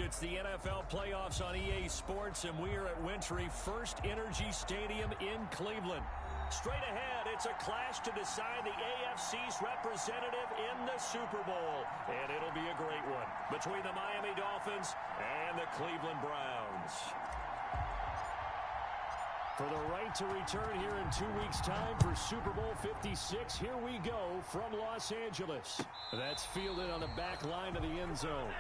It's the NFL playoffs on EA Sports, and we are at Wintry First Energy Stadium in Cleveland. Straight ahead, it's a clash to decide the AFC's representative in the Super Bowl. And it'll be a great one between the Miami Dolphins and the Cleveland Browns. For the right to return here in 2 weeks' time for Super Bowl 56, here we go from Los Angeles. That's fielded on the back line of the end zone.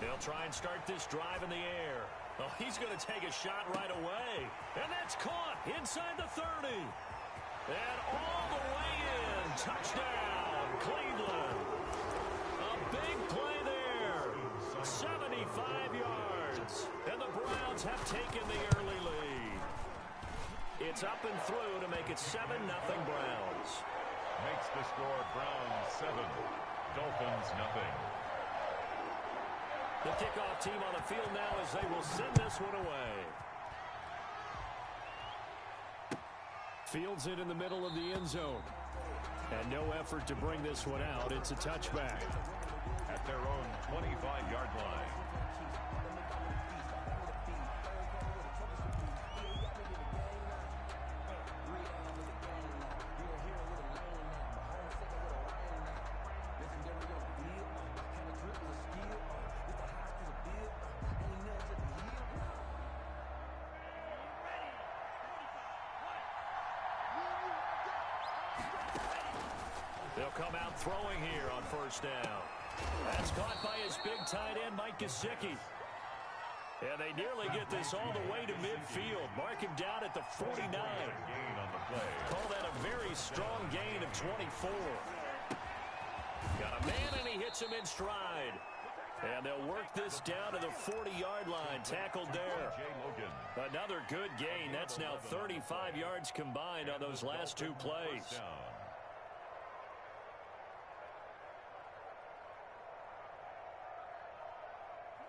They'll try and start this drive in the air. Oh, he's going to take a shot right away. And that's caught inside the 30. And all the way in. Touchdown, Cleveland. A big play there. 75 yards. And the Browns have taken the early lead. It's up and through to make it 7-0 Browns. Makes the score Browns 7, Dolphins nothing. The kickoff team on the field now as they will send this one away. Fields it in the middle of the end zone. And no effort to bring this one out. It's a touchback. At their own 25-yard line. They'll come out throwing here on first down. That's caught by his big tight end, Mike Gesicki. And they nearly get this all the way to midfield. Mark him down at the 49. Gain on the play. Call that a very strong gain of 24. Got a man, and he hits him in stride. And they'll work this down to the 40-yard line. Tackled there. Another good gain. That's now 35 yards combined on those last two plays.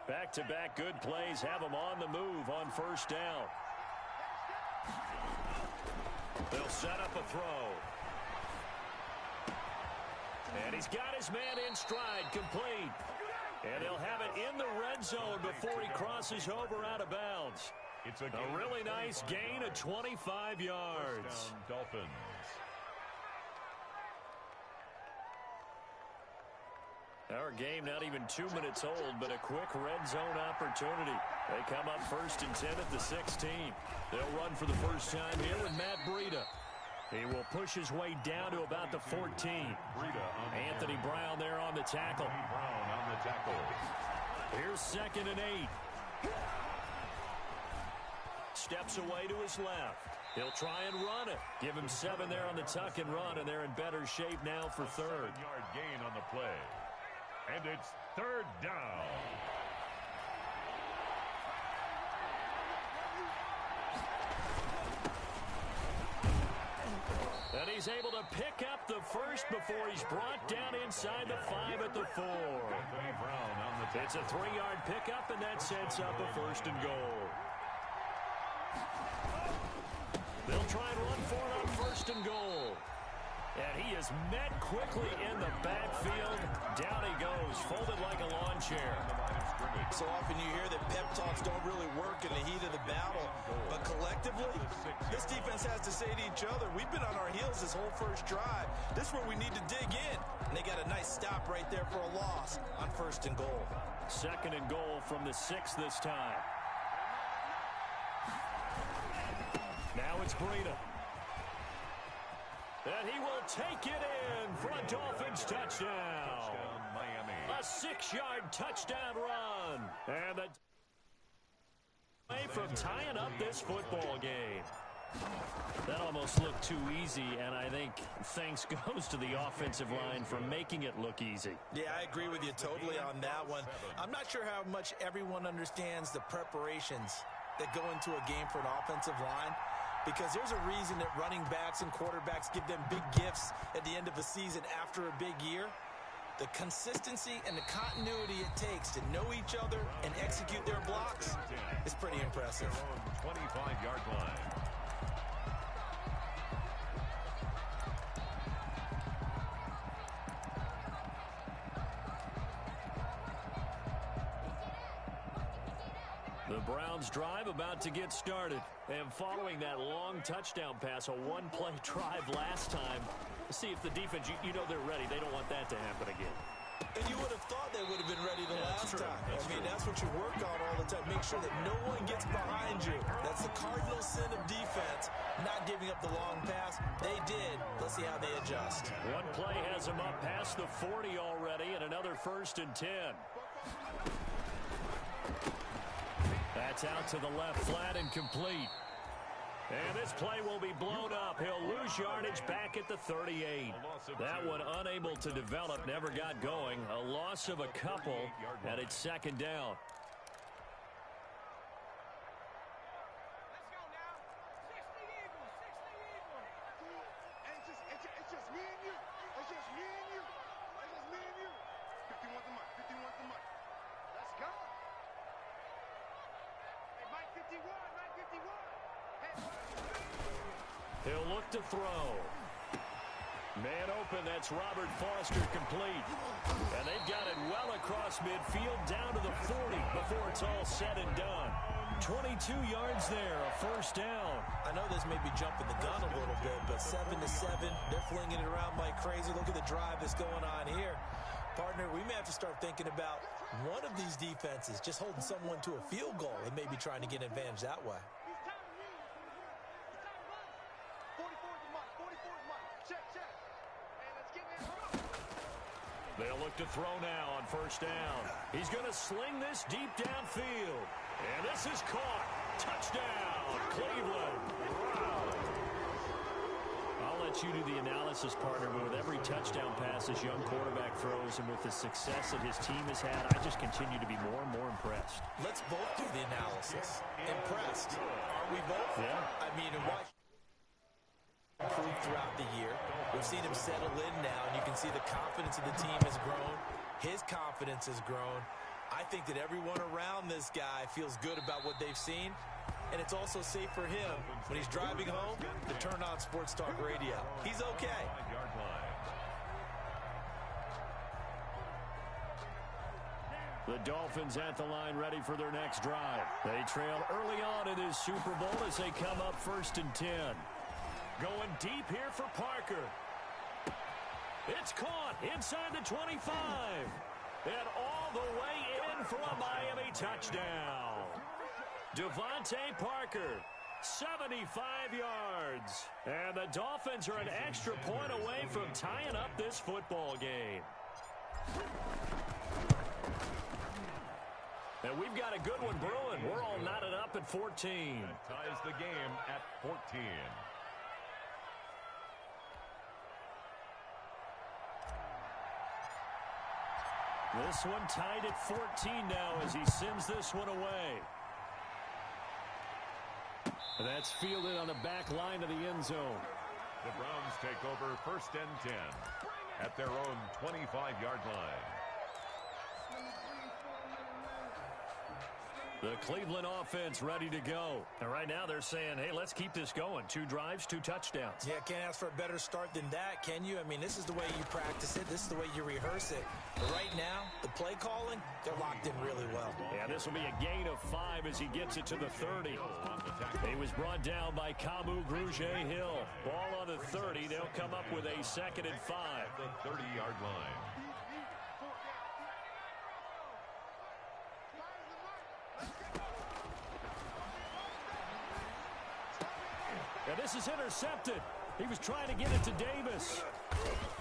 Back-to-back good plays have them on the move on first down. They'll set up a throw. And he's got his man in stride, complete. And they'll have it in the red zone before he crosses over out of bounds. It's a really nice gain of 25 yards. Dolphins. Our game not even 2 minutes old, but a quick red zone opportunity. They come up 1st and 10 at the 16. They'll run for the first time here with Matt Breida. He will push his way down to about the 14. Anthony Brown there on the tackle. Here's 2nd and 8. Steps away to his left. He'll try and run it. Give him 7 there on the tuck and run, and they're in better shape now for 3rd. 7-yard gain on the play. And it's 3rd down. And he's able to pick up the first before he's brought down inside the 5 at the 4. It's a 3-yard pickup, and that sets up a 1st and goal. They'll try and run for it on 1st and goal. And he is met quickly in the backfield. Down he goes, folded like a lawn chair. So often you hear that pep talks don't really work in the heat of the battle. But collectively, this defense has to say to each other, we've been on our heels this whole first drive. This is where we need to dig in. And they got a nice stop right there for a loss on 1st and goal. 2nd and goal from the 6 this time. Now it's Breida. And he will take it in for a Dolphins touchdown. Miami. A 6-yard touchdown run. And the way from tying up this football game. That almost looked too easy, and I think thanks goes to the offensive line for making it look easy. Yeah, I agree with you totally on that one. I'm not sure how much everyone understands the preparations that go into a game for an offensive line. because there's a reason that running backs and quarterbacks give them big gifts at the end of a season after a big year. The consistency and the continuity it takes to know each other and execute their blocks is pretty impressive. 25-yard line. The Browns drive about to get started. And following that long touchdown pass, a one-play drive last time, see if the defense, you know they're ready. They don't want that to happen again. And you would have thought they would have been ready the last time. That's what you work on all the time. Make sure that no one gets behind you. That's the cardinal sin of defense, not giving up the long pass. They did. Let's see how they adjust. One play has them up past the 40 already, and another 1st and 10. That's out to the left flat and complete. And this play will be blown up. He'll lose yardage back at the 38. That one unable to develop, never got going. A loss of a couple, and it's 2nd down. He'll look to throw. Man open, that's Robert Foster complete. And they've got it well across midfield down to the 40 before it's all said and done. 22 yards there, a 1st down. I know this may be jumping the gun a little bit, but 7-7, they're flinging it around like crazy. Look at the drive that's going on here. Partner, we may have to start thinking about one of these defenses just holding someone to a field goal and maybe trying to get an advantage that way. They'll look to throw now on 1st down. He's going to sling this deep downfield. And this is caught. Touchdown, Cleveland. Wow. I'll let you do the analysis, partner, but with every touchdown pass this young quarterback throws and with the success that his team has had, I just continue to be more and more impressed. Let's both do the analysis. Impressed. Are we both? Yeah. I mean, and watch improve throughout the year. We've seen him settle in now, and you can see the confidence of the team has grown. His confidence has grown. I think that everyone around this guy feels good about what they've seen, and it's also safe for him when he's driving home to turn on Sports Talk Radio. He's okay. The Dolphins at the line ready for their next drive. They trail early on in this Super Bowl as they come up 1st and 10. Going deep here for Parker. It's caught inside the 25. And all the way in for a Miami touchdown. Devontae Parker, 75 yards. And the Dolphins are an extra point away from tying up this football game. And we've got a good one brewing. We're all knotted up at 14. That ties the game at 14. This one tied at 14 now as he sends this one away. And that's fielded on the back line of the end zone. The Browns take over 1st and 10 at their own 25-yard line. The Cleveland offense ready to go. And right now they're saying, hey, let's keep this going. 2 drives, 2 touchdowns. Yeah, can't ask for a better start than that, can you? I mean, this is the way you practice it. This is the way you rehearse it. But right now, the play calling, they're locked in really well. Yeah, this will be a gain of 5 as he gets it to the 30. He was brought down by Kamu Grugier-Hill. Ball on the 30. They'll come up with a 2nd and 5. The 30-yard line. And this is intercepted. He was trying to get it to Davis.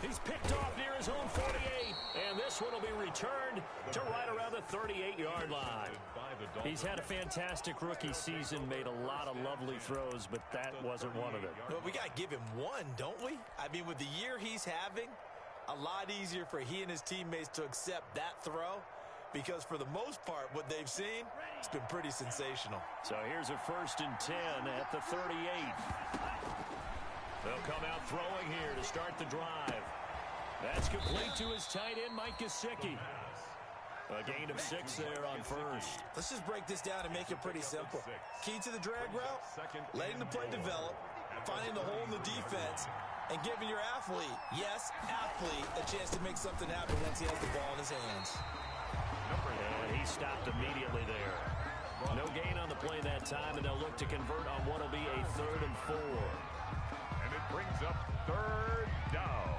He's picked off near his own 48. And this one will be returned to right around the 38-yard line. He's had a fantastic rookie season, made a lot of lovely throws, but that wasn't one of them. Well, we got to give him one, don't we? I mean, with the year he's having, a lot easier for he and his teammates to accept that throw because for the most part, what they've seen, it's been pretty sensational. So here's a 1st and 10 at the 38. They'll come out throwing here to start the drive. That's complete to his tight end, Mike Gesicki. A gain of 6 there on first. Let's just break this down and make it pretty simple. Key to the drag route, letting the play develop, finding the hole in the defense, and giving your athlete, yes, athlete, a chance to make something happen once he has the ball in his hands. And he stopped immediately there. No gain on the play that time, and they'll look to convert on what will be a 3rd and 4. And it brings up 3rd down.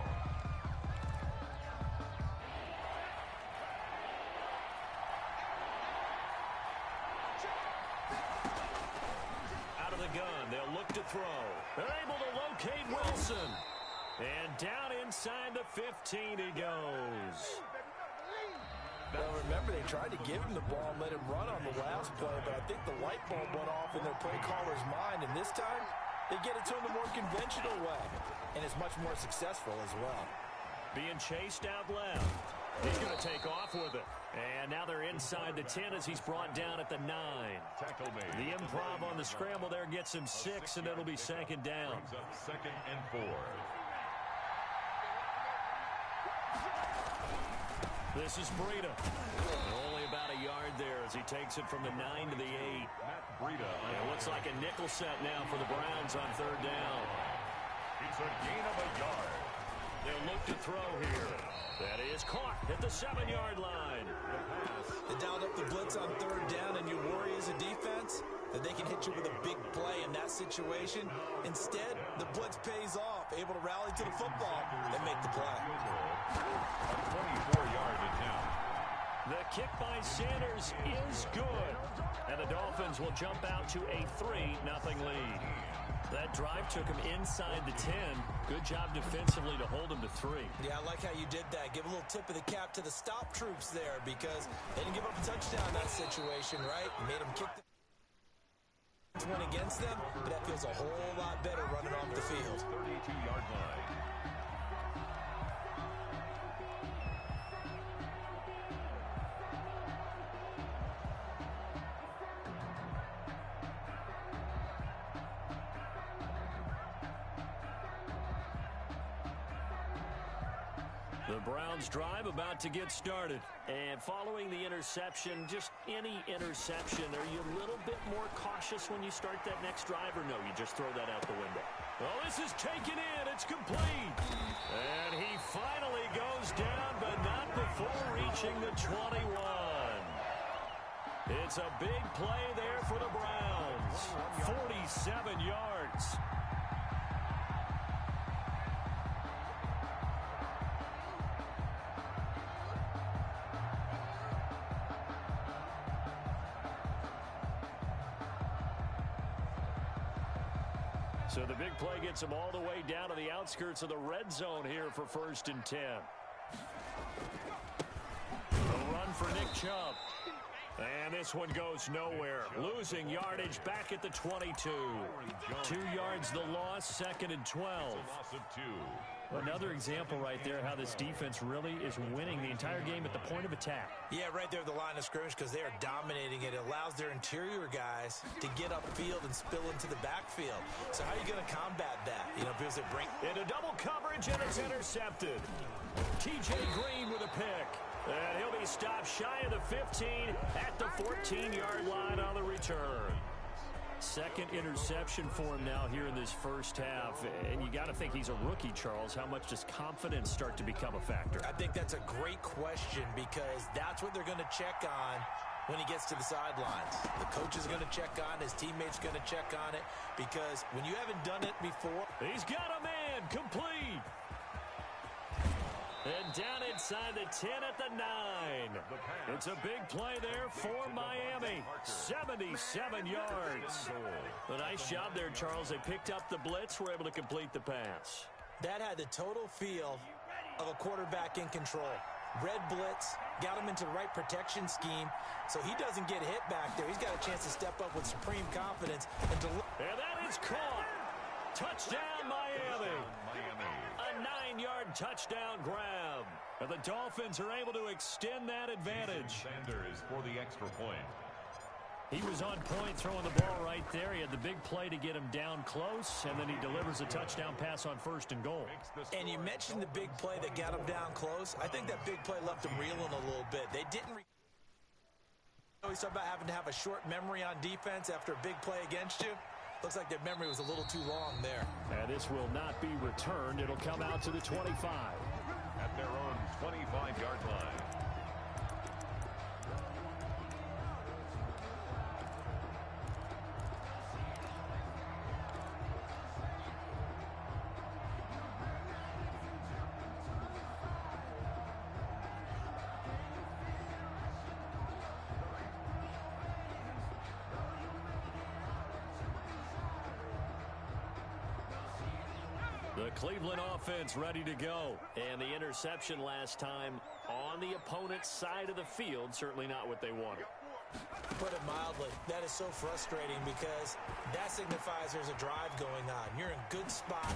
Out of the gun, they'll look to throw. They're able to locate Wilson. And down inside the 15 he goes. Well, remember, they tried to give him the ball and let him run on the last play, but I think the light bulb went off in their play caller's mind, and this time they get it to him the more conventional way, and it's much more successful as well. Being chased out left. He's going to take off with it. And now they're inside the 10 as he's brought down at the 9. The improv on the scramble there gets him 6, and it'll be 2nd down. 2nd and 4. This is Breida. Only about a yard there as he takes it from the 9 to the 8. It looks like a nickel set now for the Browns on 3rd down. It's a gain of a yard. They'll look to throw here. That is caught at the 7-yard line. They dialed up the blitz on 3rd down, and you worry as a defense that they can hit you with a big play in that situation. Instead, the blitz pays off, able to rally to the football and make the play. A 24-yard attempt. The kick by Sanders is good. And the Dolphins will jump out to a 3-0 lead. That drive took him inside the 10. Good job defensively to hold him to 3. Yeah, I like how you did that. Give a little tip of the cap to the stop troops there because they didn't give up a touchdown in that situation, right? Made them kick the win against them, but that feels a whole lot better running off the field. 32-yard line. The Browns drive about to get started. And following the interception, just any interception, are you a little bit more cautious when you start that next drive, or no, you just throw that out the window? Well, this is taken in. It's complete. And he finally goes down, but not before reaching the 21. It's a big play there for the Browns. 47 yards. So the big play gets him all the way down to the outskirts of the red zone here for 1st and 10. A run for Nick Chubb. And this one goes nowhere. Losing yardage back at the 22. 2 yards the loss, 2nd and 12. Loss of 2. Another example right there how this defense really is winning the entire game at the point of attack. Yeah, right there at the line of scrimmage because they are dominating it. It allows their interior guys to get upfield and spill into the backfield. So how are you going to combat that? You know, because they bring into double coverage, and it's intercepted. T.J. Green with a pick. And he'll be stopped shy of the 15 at the 14-yard line on the return. 2nd interception for him now here in this first half. And you got to think he's a rookie, Charles. How much does confidence start to become a factor? I think that's a great question because that's what they're going to check on when he gets to the sidelines. The coach is going to check on, his teammates going to check on it because when you haven't done it before. He's got a man complete. And down inside the 10 at the 9. It's a big play there for Miami. 77 yards. A nice job there, Charles. They picked up the blitz, were able to complete the pass. That had the total feel of a quarterback in control. Red blitz, got him into the right protection scheme, so he doesn't get hit back there. He's got a chance to step up with supreme confidence. And that is caught. Touchdown, Miami. A 9-yard touchdown grab. And the Dolphins are able to extend that advantage. Sanders for the extra point. He was on point throwing the ball right there. He had the big play to get him down close, and then he delivers a touchdown pass on 1st and goal. And you mentioned the big play that got him down close. I think that big play left him reeling a little bit. They didn't always talk about having to have a short memory on defense after a big play against you. Looks like their memory was a little too long there. And this will not be returned. It'll come out to the 25. At their own 25-yard line. The Cleveland offense ready to go. And the interception last time on the opponent's side of the field, certainly not what they wanted. Put it mildly, that is so frustrating because that signifies there's a drive going on. You're in a good spot,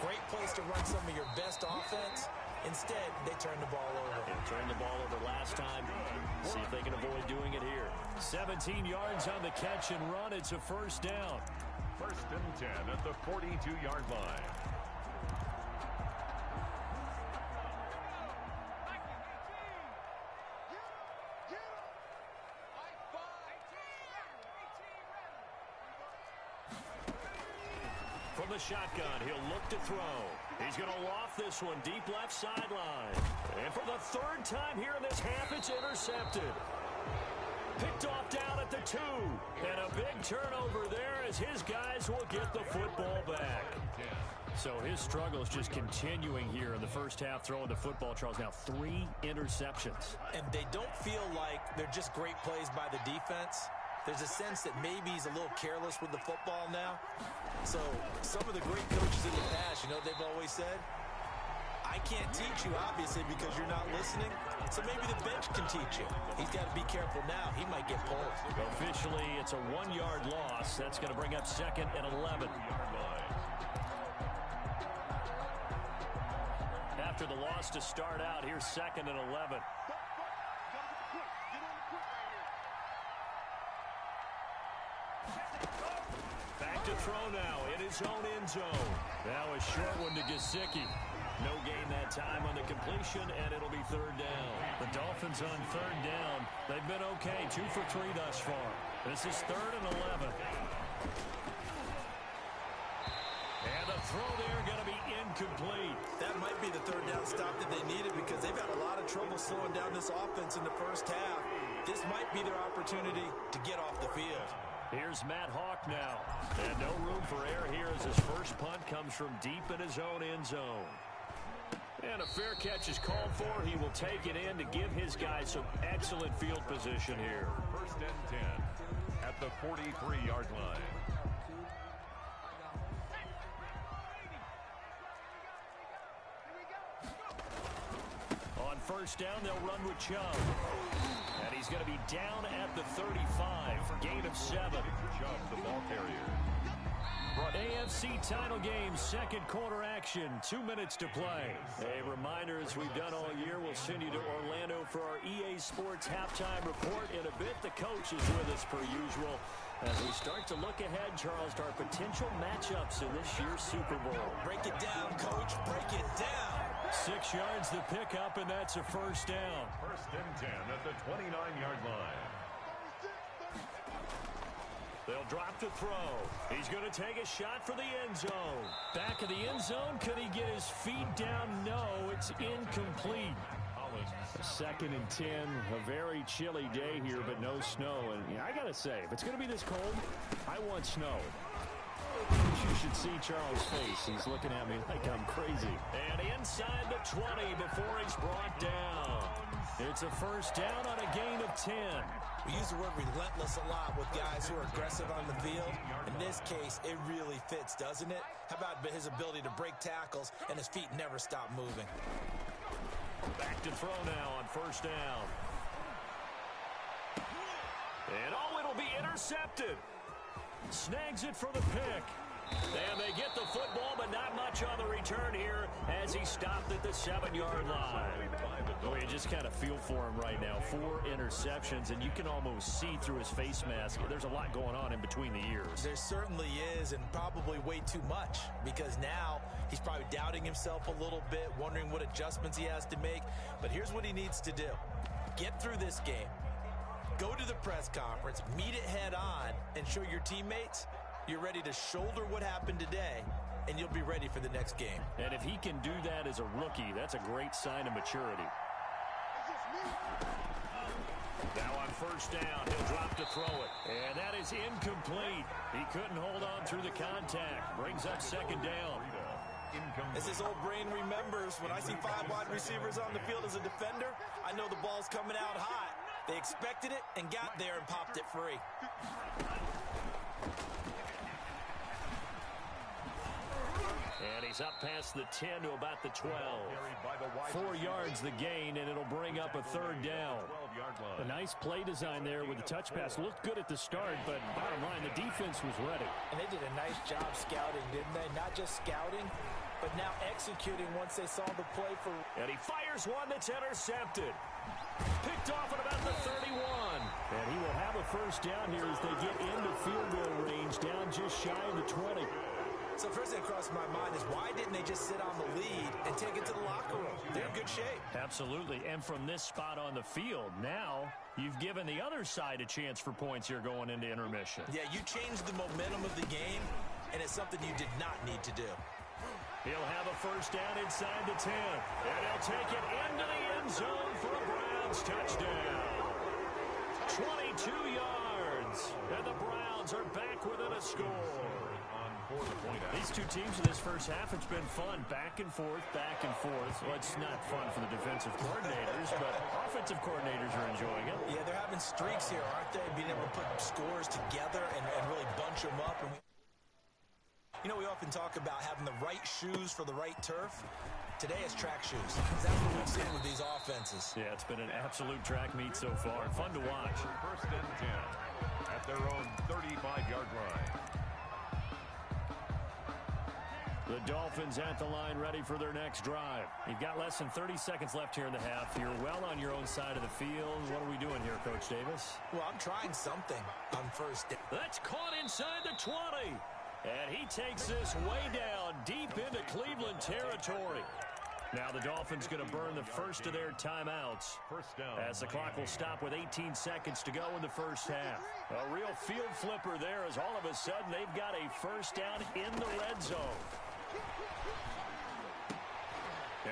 great place to run some of your best offense. Instead, they turn the ball over. They turned the ball over last time. See if they can avoid doing it here. 17 yards on the catch and run. It's a first down. 1st and 10 at the 42-yard line. From the shotgun, he'll look to throw. He's going to loft this one deep left sideline. And for the 3rd time here in this half, it's intercepted. Picked off down at the 2. And a big turnover there as his guys will get the football back. So his struggle is just continuing here in the first half, throwing the football. Charles, now 3 interceptions. And they don't feel like they're just great plays by the defense. There's a sense that maybe he's a little careless with the football now. So some of the great coaches in the past, you know, they've always said, I can't teach you, obviously, because you're not listening. So maybe the bench can teach you. He's got to be careful now. He might get pulled. Officially, it's a 1-yard loss. That's going to bring up 2nd and 11. After the loss to start out, here's 2nd and 11. Back to throw now in his own end zone. Now a short one to Gesicki. No gain that time on the completion, and it'll be 3rd down. The Dolphins on 3rd down. They've been okay, 2 for 3 thus far. This is 3rd and 11. And the throw there going to be incomplete. That might be the 3rd down stop that they needed because they've had a lot of trouble slowing down this offense in the first half. This might be their opportunity to get off the field. Here's Matt Hawk now. And no room for error here as his first punt comes from deep in his own end zone. And a fair catch is called for. He will take it in to give his guys some excellent field position here. 1st and 10 at the 43-yard line. On 1st down, they'll run with Chubb. And he's going to be down at the 35. Gain of 7. Chubb, the ball carrier. AFC title game, 2nd quarter action, 2 minutes to play. A reminder, as we've done all year, we'll send you to Orlando for our EA Sports halftime report. In a bit, the coach is with us per usual. As we start to look ahead, Charles, to our potential matchups in this year's Super Bowl. Break it down, coach. Break it down. 6 yards to pick up, and that's a first down. 1st and 10 at the 29-yard line. They'll drop to throw. He's going to take a shot for the end zone. Back of the end zone. Could he get his feet down? No, it's incomplete. 2nd and 10. A very chilly day here, but no snow. And yeah, I got to say, if it's going to be this cold, I want snow. You should see Charles' face. He's looking at me like I'm crazy. And inside the 20 before he's brought down. It's a first down on a gain of 10. We use the word relentless a lot with guys who are aggressive on the field. In this case, it really fits, doesn't it? How about his ability to break tackles and his feet never stop moving? Back to throw now on 1st down. And oh, it'll be intercepted. Snags it for the pick. And they get the football, but not much on the return here as he stopped at the 7-yard line. just kind of feel for him right now. 4 interceptions, and you can almost see through his face mask. There's a lot going on in between the ears. There certainly is, and probably way too much, because now he's probably doubting himself a little bit, wondering what adjustments he has to make. But here's what he needs to do. Get through this game, go to the press conference, meet it head on, and show your teammates you're ready to shoulder what happened today, and you'll be ready for the next game. And if he can do that as a rookie, that's a great sign of maturity. Now on first down, he'll drop to throw it. And that is incomplete. He couldn't hold on through the contact. Brings up second down. As his old brain remembers, when I see 5 wide receivers on the field as a defender, I know the ball's coming out hot. They expected it and got there and popped it free. And he's up past the 10 to about the 12. 4 yards the gain, and it'll bring up a third down. A nice play design there with the touch pass. Looked good at the start, but bottom line, the defense was ready. And they did a nice job scouting, didn't they? Not just scouting, but now executing once they saw the play for... And he fires one that's intercepted. Picked off at about the 31. And he will have a first down here as they get into field goal range, down just shy of the 20. So first thing across my mind is, why didn't they just sit on the lead and take it to the locker room? They're in good shape. Absolutely. And from this spot on the field, now you've given the other side a chance for points here going into intermission. Yeah, you changed the momentum of the game, and it's something you did not need to do. He'll have a first down inside the 10. And he'll take it into the end zone for a Browns touchdown. 22 yards. And the Browns are back within a score. These two teams in this first half, it's been fun. Back and forth, back and forth. Well, it's not fun for the defensive coordinators, but offensive coordinators are enjoying it. Yeah, they're having streaks here, aren't they? Being able to put scores together and really bunch them up. And you know, we often talk about having the right shoes for the right turf. Today it's track shoes. That's what we've seen with these offenses. Yeah, it's been an absolute track meet so far. Fun to watch. First and 10 at their own 35-yard line. The Dolphins at the line ready for their next drive. You've got less than 30 seconds left here in the half. You're well on your own side of the field. What are we doing here, Coach Davis? Well, I'm trying something on first down. That's caught inside the 20. And he takes this way down deep into Cleveland territory. Now the Dolphins going to burn the first of their timeouts First down. as the clock will stop with 18 seconds to go in the first half. A real field flipper there as all of a sudden they've got a first down in the red zone.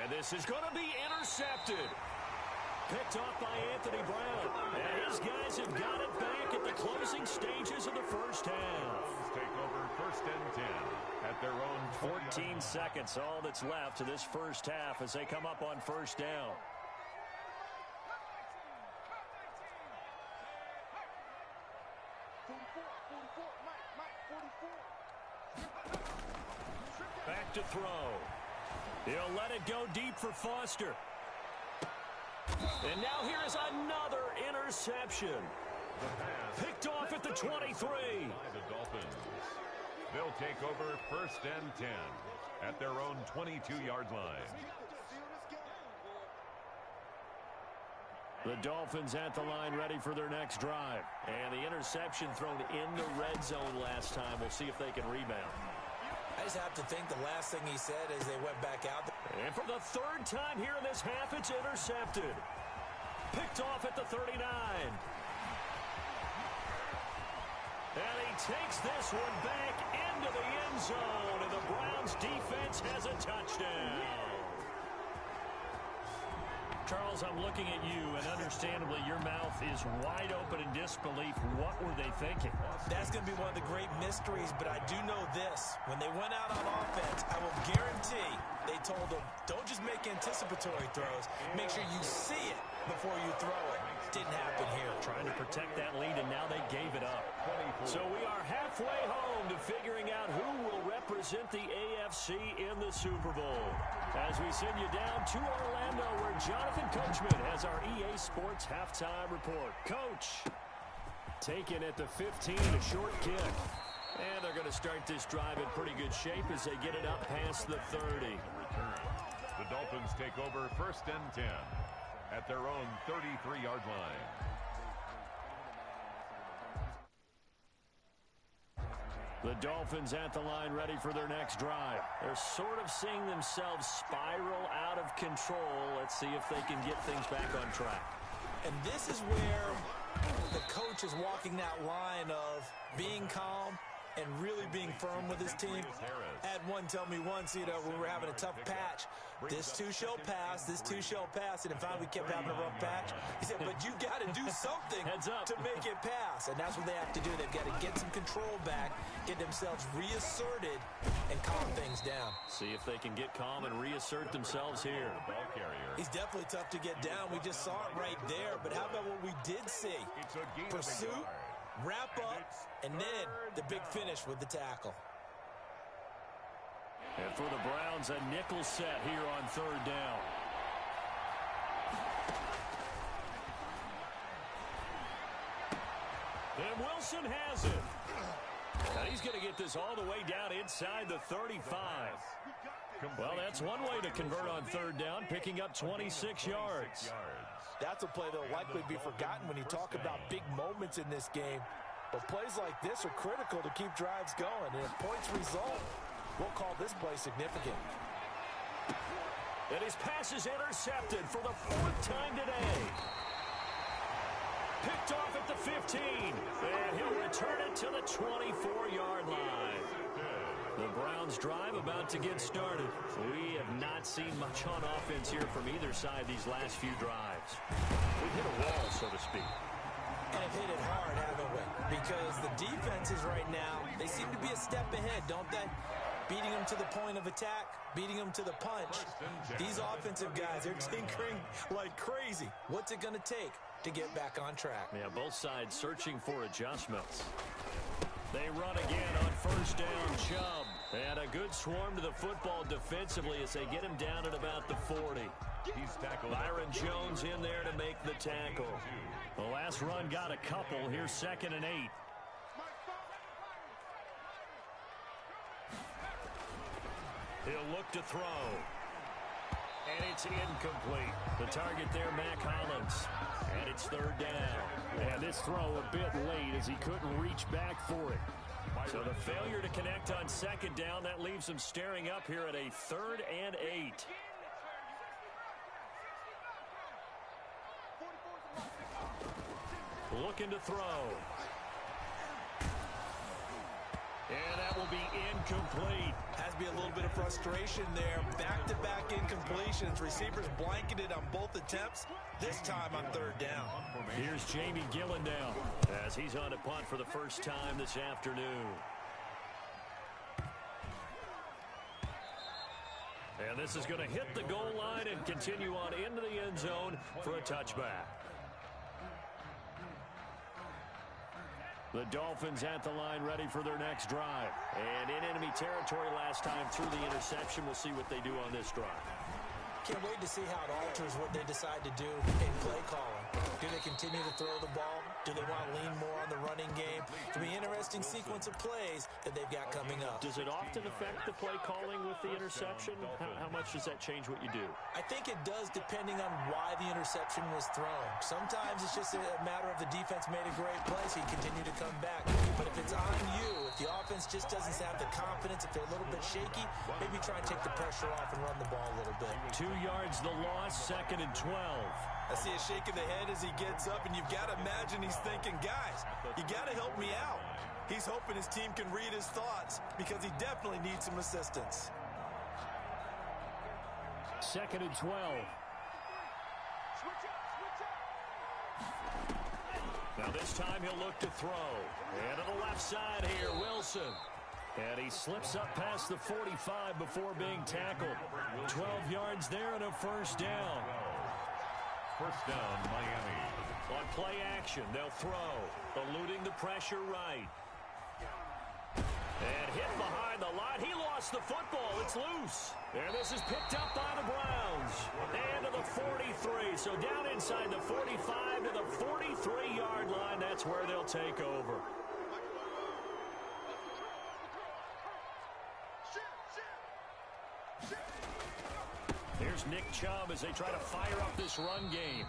And this is going to be intercepted. Picked off by Anthony Brown. And his guys have got it back at the closing stages of the first half. Take over first and 10 at their own 14 seconds, all that's left to this first half as they come up on first down. Back to throw. He'll let it go deep for Foster. And now here is another interception. Picked off at the 23. The Dolphins. They'll take over first and 10 at their own 22-yard line. The Dolphins at the line ready for their next drive. And the interception thrown in the red zone last time. We'll see if they can rebound. I just have to think the last thing he said as they went back out. And for the third time here in this half, it's intercepted. Picked off at the 39. And he takes this one back into the end zone, and the Browns defense has a touchdown. Charles, I'm looking at you, and understandably, your mouth is wide open in disbelief. What were they thinking? That's going to be one of the great mysteries, but I do know this. When they went out on offense, I will guarantee they told them, don't just make anticipatory throws. Make sure you see it before you throw it. Didn't happen here. Trying to protect that lead, and now they gave it up. So we are halfway home to figuring out who will represent the AFC in the Super Bowl. As we send you down to Orlando, where Jonathan Coachman has our EA Sports halftime report. Coach, taken at the 15, a short kick. And they're going to start this drive in pretty good shape as they get it up past the 30. The Dolphins take over first and 10 at their own 33-yard line. The Dolphins at the line ready for their next drive. They're sort of seeing themselves spiral out of control. Let's see if they can get things back on track. And this is where the coach is walking that line of being calm and really being firm with his team. Had one tell me once, when we were having a tough patch, this too shall pass, this too shall pass. And in fact, we kept having a rough patch. He said, but you got to do something to make it pass. And that's what they have to do. They've got to get some control back, get themselves reasserted, and calm things down. See if they can get calm and reassert themselves here. He's definitely tough to get down. We just saw it right there. But how about what we did see? Pursuit, wrap up, and then the big finish with the tackle. And for the Browns, a nickel set here on third down. And Wilson has it. Now he's going to get this all the way down inside the 35. Well, that's one way to convert on third down, picking up 26 yards. That's a play that will likely be forgotten when you talk about big moments in this game. But plays like this are critical to keep drives going. And if points result, we'll call this play significant. And his pass is intercepted for the fourth time today. Picked off at the 15. And he'll return it to the 24-yard line. The Browns drive about to get started. We have not seen much on offense here from either side these last few drives. We've hit a wall, so to speak. And have hit it hard, haven't we? Because the defenses right now, they seem to be a step ahead, don't they? Beating them to the point of attack, beating them to the punch. These offensive guys are tinkering like crazy. What's it going to take to get back on track? Yeah, both sides searching for adjustments. They run again on first down, Chubb. And a good swarm to the football defensively as they get him down at about the 40. Byron Jones in there to make the tackle. The last run got a couple. Here's 2nd and 8. He'll look to throw. And it's incomplete. The target there, Mac Hollins. And it's third down. And this throw a bit late as he couldn't reach back for it. So the failure to connect on 2nd down, that leaves him staring up here at a 3rd and 8. Looking to throw. And that will be incomplete. Has to be a little bit of frustration there. Back-to-back incompletions. Receivers blanketed on both attempts. This time on 3rd down. Here's Jamie Gillendown as he's on a punt for the first time this afternoon. And this is going to hit the goal line and continue on into the end zone for a touchback. The Dolphins at the line ready for their next drive. And in enemy territory last time through the interception. We'll see what they do on this drive. Can't wait to see how it alters what they decide to do in play calling. Do they continue to throw the ball? Do they want to lean more on the running game? It'll be an interesting sequence of plays that they've got coming up. Does it often affect the play calling with the interception? How much does that change what you do? I think it does depending on why the interception was thrown. Sometimes it's just a matter of the defense made a great play, so you continue to come back. But if it's on you, if the offense just doesn't have the confidence, if they're a little bit shaky, maybe try and take the pressure off and run the ball a little bit. 2 yards the loss, 2nd and 12. I see a shake of the head as he gets up, and you've got to imagine he's thinking, guys, you got to help me out. He's hoping his team can read his thoughts because he definitely needs some assistance. 2nd and 12. Now this time he'll look to throw. And to the left side here, Wilson. And he slips up past the 45 before being tackled. 12 yards there and a first down. First down, Miami. On play action, they'll throw. Eluding the pressure right. And hit behind the line. He lost the football. It's loose. And this is picked up by the Browns. And to the 43. So down inside the 45 to the 43-yard line. That's where they'll take over. Here's Nick Chubb as they try to fire up this run game.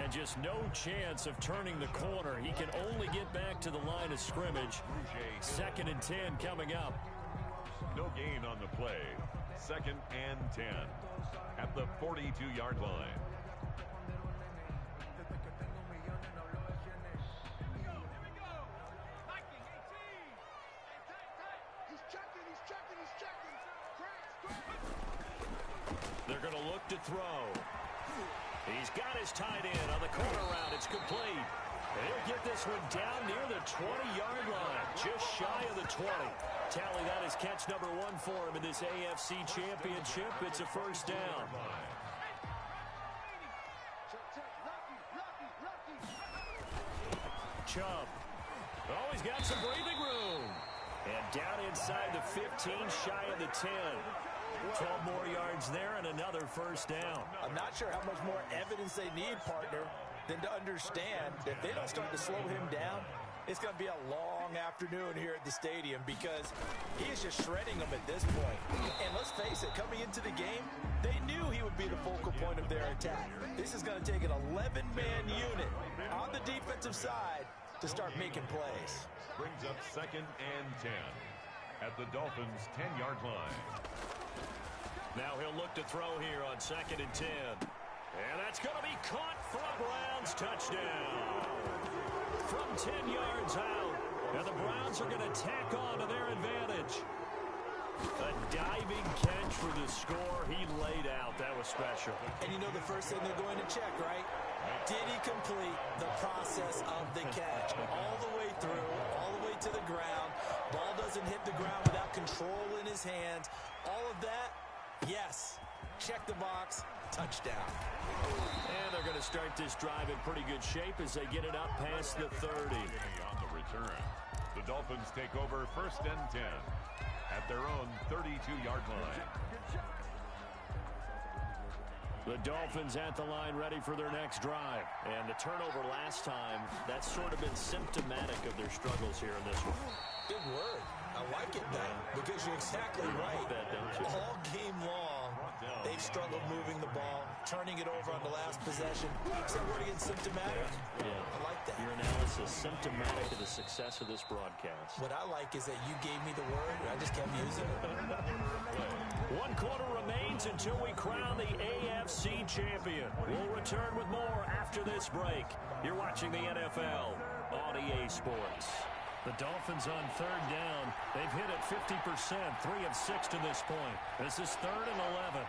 And just no chance of turning the corner. He can only get back to the line of scrimmage. 2nd and 10 coming up. No gain on the play. 2nd and 10 at the 42-yard line. They're going to look to throw. He's got his tight end on the corner route. It's complete. He'll get this one down near the 20-yard line, just shy of the 20. Tally, that is catch number 1 for him in this AFC Championship. It's a first down. Chubb. Oh, he's got some breathing room. And down inside the 15, shy of the 10. 12 more yards there and another first down. I'm not sure how much more evidence they need, partner, than to understand that if they don't start to slow him down, it's going to be a long afternoon here at the stadium because he is just shredding them at this point. And let's face it, coming into the game, they knew he would be the focal point of their attack. This is going to take an 11-man unit on the defensive side to start making plays. Brings up 2nd and 10 at the Dolphins' 10-yard line. Now he'll look to throw here on 2nd and 10. And that's going to be caught for a Browns touchdown. From 10 yards out. And the Browns are going to tack on to their advantage. A diving catch for the score. He laid out. That was special. And you know the first thing they're going to check, right? Did he complete the process of the catch? All the way through, all the way to the ground. Ball doesn't hit the ground without control in his hands. All of that, yes. Check the box. Touchdown. And they're going to start this drive in pretty good shape as they get it up past the 30. On the return, the Dolphins take over 1st and 10 at their own 32-yard line. The Dolphins at the line ready for their next drive. And the turnover last time, that's sort of been symptomatic of their struggles here in this one. Big word. I like it, Ben, because you're exactly right. All game long, they've struggled moving the ball, turning it over on the last possession. Is that word again symptomatic? Yeah. I like that. Your analysis symptomatic of the success of this broadcast. What I like is that you gave me the word, and I just kept using it. 1 quarter remains until we crown the AFC champion. We'll return with more after this break. You're watching the NFL on EA Sports. The Dolphins on 3rd down. They've hit it 50%, 3 of 6 to this point. This is 3rd and 11.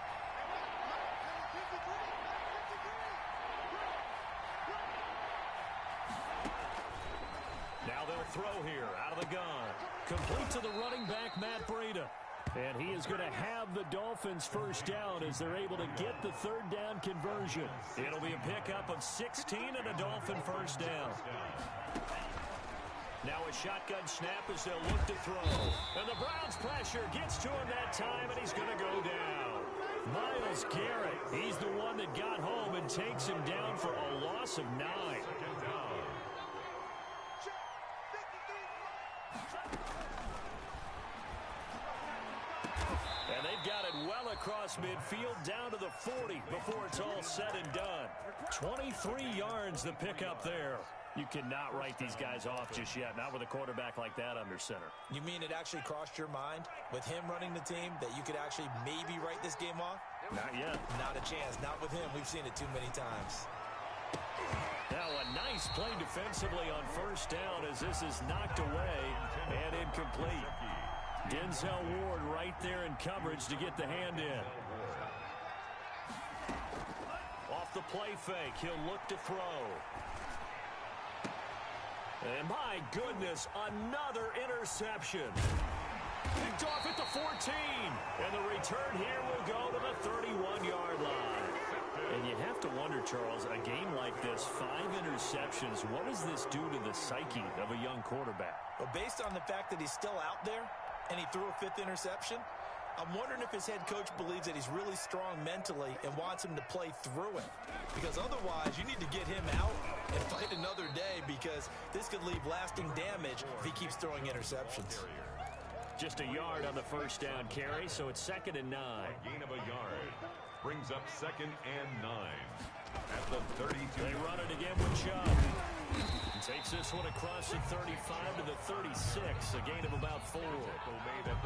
Now they'll throw here out of the gun. Complete to the running back, Matt Breida. And he is going to have the Dolphins first down as they're able to get the 3rd down conversion. It'll be a pickup of 16 and a Dolphin first down. Now a shotgun snap as they'll look to throw. And the Browns pressure gets to him that time, and he's going to go down. Myles Garrett, he's the one that got home and takes him down for a loss of 9. And they've got it well across midfield down to the 40 before it's all said and done. 23 yards the pickup there. You cannot write these guys off just yet, not with a quarterback like that under center. You mean it actually crossed your mind with him running the team that you could actually maybe write this game off? Not yet. Not a chance. Not with him. We've seen it too many times. Now a nice play defensively on first down as this is knocked away and incomplete. Denzel Ward right there in coverage to get the hand in. Off the play fake, he'll look to throw. And my goodness, another interception. Picked off at the 14. And the return here will go to the 31-yard line. And you have to wonder, Charles, a game like this, 5 interceptions, what does this do to the psyche of a young quarterback? Well, based on the fact that he's still out there and he threw a 5th interception, I'm wondering if his head coach believes that he's really strong mentally and wants him to play through it. Because otherwise, you need to get him out and fight another day because this could leave lasting damage if he keeps throwing interceptions. Just a yard on the first down carry, so it's 2nd and 9. A gain of a yard. brings up 2nd and 9 at the 32. They run it again with Chubb. He takes this one across the 35 to the 36, a gain of about 4.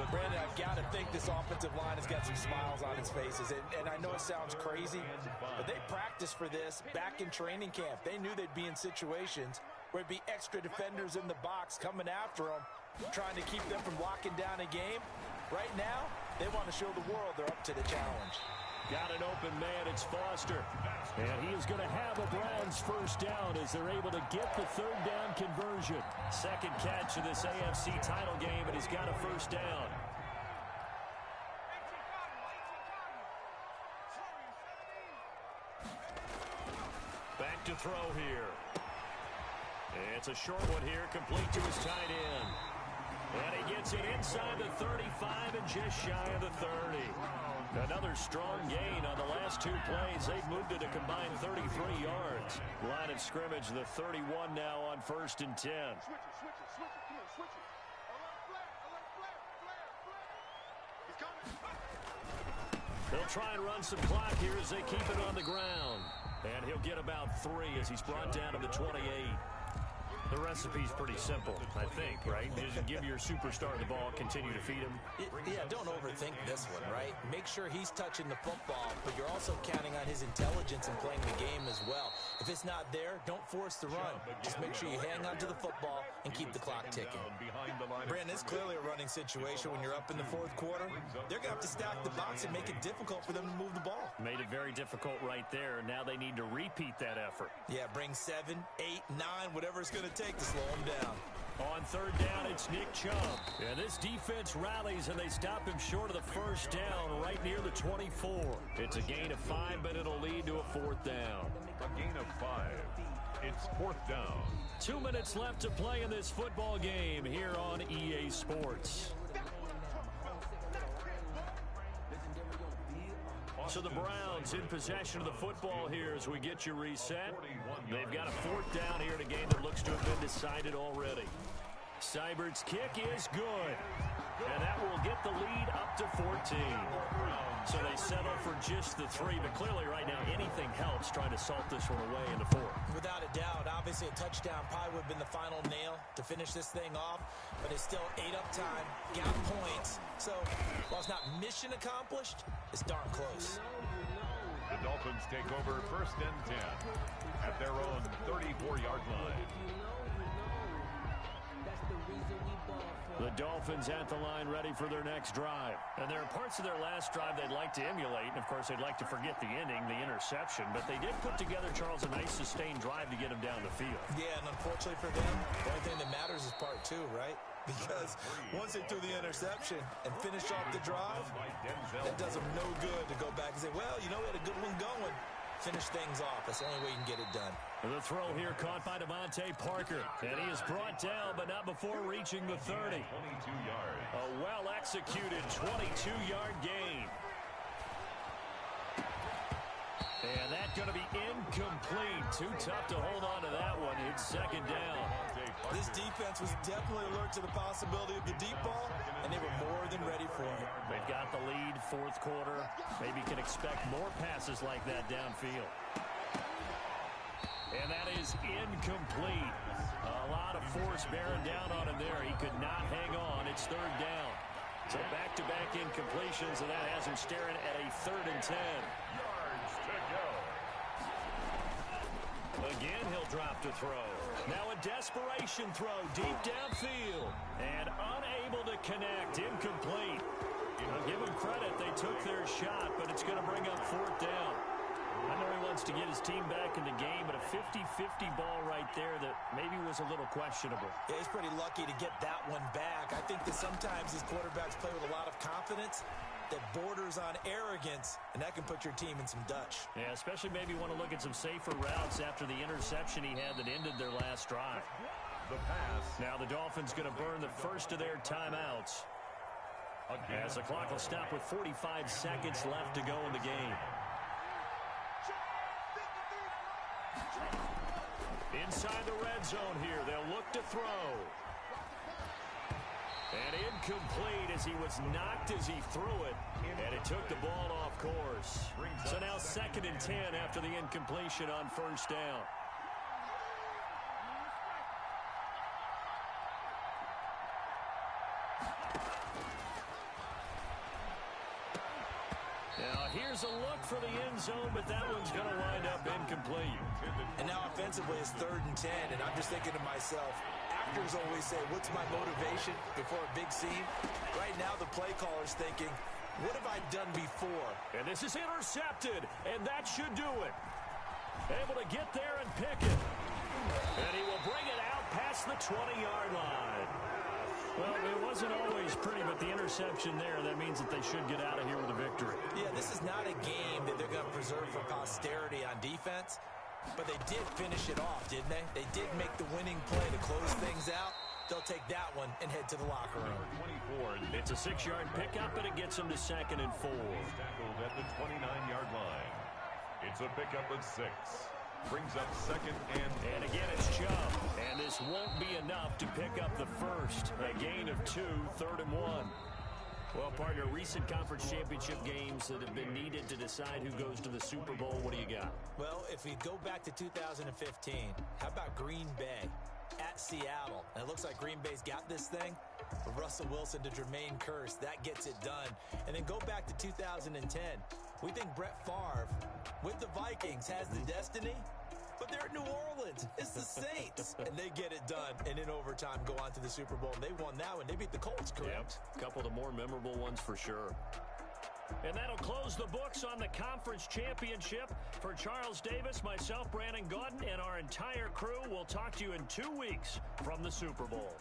Brandon, I've got to think this offensive line has got some smiles on its faces. And I know it sounds crazy, but they practiced for this back in training camp. They knew they'd be in situations where it'd be extra defenders in the box coming after them, trying to keep them from locking down a game. Right now, they want to show the world they're up to the challenge. Got an open man, it's Foster. And he is going to have a Browns first down as they're able to get the 3rd down conversion. Second catch of this AFC title game, and he's got a first down. Back to throw here. It's a short one here, complete to his tight end. And he gets it inside the 35 and just shy of the 30. Another strong gain on the last 2 plays. They've moved it a combined 33 yards. Line of scrimmage, the 31 now on 1st and 10. They'll try and run some clock here as they keep it on the ground. And he'll get about 3 as he's brought down to the 28. The recipe's pretty simple, I think, right? Just give your superstar the ball, continue to feed him. Yeah, don't overthink this one, right? Make sure he's touching the football, but you're also counting on his intelligence in playing the game as well. If it's not there, don't force the run. Just make sure you hang on to the football and keep the clock ticking. Brandon, it's clearly a running situation when you're up in the 4th quarter. They're going to have to stack the box and make it difficult for them to move the ball. Made it very difficult right there. Now they need to repeat that effort. Yeah, bring 7, 8, 9, whatever it's going to take to slow him down. On 3rd down, it's Nick Chubb. And this defense rallies, and they stop him short of the first down right near the 24. It's a gain of 5, but it'll lead to a 4th down. A gain of 5. It's 4th down. 2 minutes left to play in this football game here on EA Sports. So the Browns in possession of the football here as we get you reset. They've got a 4th down here in a game that looks to have been decided already. Seibert's kick is good. And that will get the lead up to 14. So they settle for just the 3, but clearly right now anything helps trying to salt this one away in the 4th. Without a doubt, obviously a touchdown probably would have been the final nail to finish this thing off, but it's still 8 up time, got points. So while it's not mission accomplished, it's darn close. The Dolphins take over 1st and 10 at their own 34-yard line. The Dolphins at the line ready for their next drive. And there are parts of their last drive they'd like to emulate. And, of course, they'd like to forget the ending, the interception. But they did put together, Charles, a nice sustained drive to get them down the field. Yeah, and unfortunately for them, the only thing that matters is part 2, right? Because once they threw the interception and finished off the drive, that does them no good to go back and say, well, you know, we had a good one going. Finish things off. That's the only way you can get it done. The throw here caught by Devontae Parker. And he is brought down, but not before reaching the 30. 22 yards. A well-executed 22-yard gain. And that's going to be incomplete. Too tough to hold on to that one. It's 2nd down. This defense was definitely alert to the possibility of the deep ball, and they were more than ready for it. They've got the lead, 4th quarter. Maybe can expect more passes like that downfield. And that is incomplete. A lot of force bearing down on him there. He could not hang on. It's 3rd down. So back-to-back incompletions, and that has him staring at a 3rd and 10. Yards to go. Again, he'll drop to throw. Now a desperation throw deep downfield. And unable to connect. Incomplete. I'll give them credit. They took their shot, but it's going to bring up 4th down. I know he wants to get his team back in the game, but a 50-50 ball right there that maybe was a little questionable. Yeah, he's pretty lucky to get that one back. I think that sometimes these quarterbacks play with a lot of confidence that borders on arrogance, and that can put your team in some Dutch. Yeah, especially maybe want to look at some safer routes after the interception he had that ended their last drive. The pass. Now the Dolphins going to burn the first of their timeouts. As the clock will stop with 45 seconds left to go in the game. Inside the red zone here, they'll look to throw. And incomplete as he was knocked as he threw it. And it took the ball off course. So now 2nd and 10 after the incompletion on first down. Now here's a look for the end zone, but that one's going to wind up incomplete. And now offensively it's 3rd and 10, and I'm just thinking to myself, actors always say, what's my motivation before a big scene? Right now the play caller's thinking, what have I done before? And this is intercepted, and that should do it. Able to get there and pick it. And he will bring it out past the 20-yard line. Well, it wasn't always pretty, but the interception there, that means that they should get out of here with a victory. Yeah, this is not a game that they're going to preserve for posterity on defense, but they did finish it off, didn't they? They did make the winning play to close things out. They'll take that one and head to the locker room. 24. It's a 6-yard pickup, and it gets them to 2nd and 4. Tackled at the 29-yard line. It's a pickup of 6. Brings up 2nd and again it's Chubb. And this won't be enough to pick up the first. A gain of 2, 3rd and 1. Well, partner, recent conference championship games that have been needed to decide who goes to the Super Bowl. What do you got? Well, if we go back to 2015, how about Green Bay at Seattle? And it looks like Green Bay's got this thing. Russell Wilson to Jermaine Kearse, that gets it done. And then go back to 2010. We think Brett Favre with the Vikings has the destiny, but they're at New Orleans. It's the Saints, and they get it done. And in overtime, go on to the Super Bowl. And they won that one. They beat the Colts, correct? Yep. A couple of the more memorable ones for sure. And that'll close the books on the conference championship. For Charles Davis, myself, Brandon Gaudin, and our entire crew, we'll talk to you in 2 weeks from the Super Bowl.